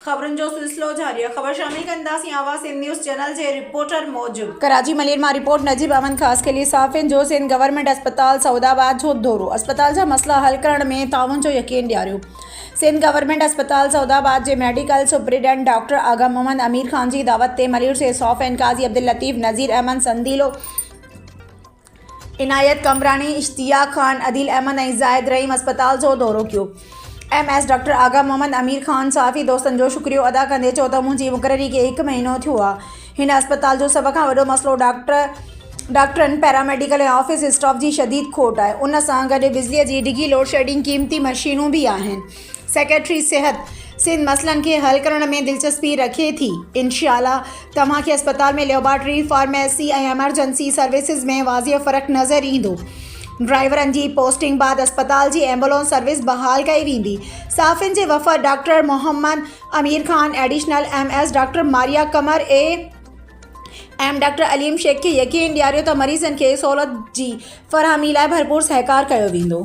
ख़बरुनि जो सिलसिलो जारी आहे। ख़बर शामिल कंदासीं आवाज़ सिंध न्यूज़ चैनल जे रिपोर्टर मौजूद। कराची मलिर मां रिपोर्ट नजीब अहमद ख़ास के लिए साफ़िन जो सिंध गवर्नमेंट अस्पताल सऊदाबाद जो दौरो। अस्पताल जा मसला हल करण में ताउन जो यकीन ॾियारियो। सिंध गवर्नमेंट अस्पताल सऊदाबाद जे मेडिकल सुपरिटेंडेंट डॉक्टर आगा मोहम्मद अमीर खान जी दावत ते मलिर से सौफ़ैन काजी अब्दुल लतीफ़ नज़ीर अहमद संदीलो इनायत कमरानी इश्तियाक खान अदील अहमद ऐं ज़ाहिद रहीम अस्पताल जो दौरो कियो। MS डॉक्टर आगा मोहम्मद अमीर खान साफ़ी दोस्तन जो शुक्रियो अदा कंदे चयो त मुंहिंजी मुक़ररी खे 1 महीनो थियो आहे। हिन अस्पताल जो सभ खां वॾो मसलो डॉक्टरनि पैरामेडिकल ऐं ऑफिस स्टाफ जी शदीद खोट आहे। उन सां गॾु बिजलीअ जी डिघी लोड शेडिंग क़ीमती मशीनूं बि आहिनि। सेक्रेटरी सिहत सिंध मसइलनि खे हल करण में दिलचस्पी रखे थी। इंशाअल्लाह तव्हांखे अस्पताल में लेबॉरेटरी फार्मेसी ऐं एमरजेंसी सर्विसिस में वाज़िह फ़र्क़ु नज़र ईंदो। ड्राइवरनि जी पोस्टिंग बाद अस्पताल जी एम्बुलेंस सर्विस बहाल कई वेंदी। साफ़िन जे वफ़द doctor Mohammad Amir Khan additional MS doctor Maria Qamar AM doctor अलीम शेख खे यकीन ॾियारियो त मरीज़नि खे सहूलियत जी फ़रहमी लाइ भरपूर सहकार कयो वेंदो।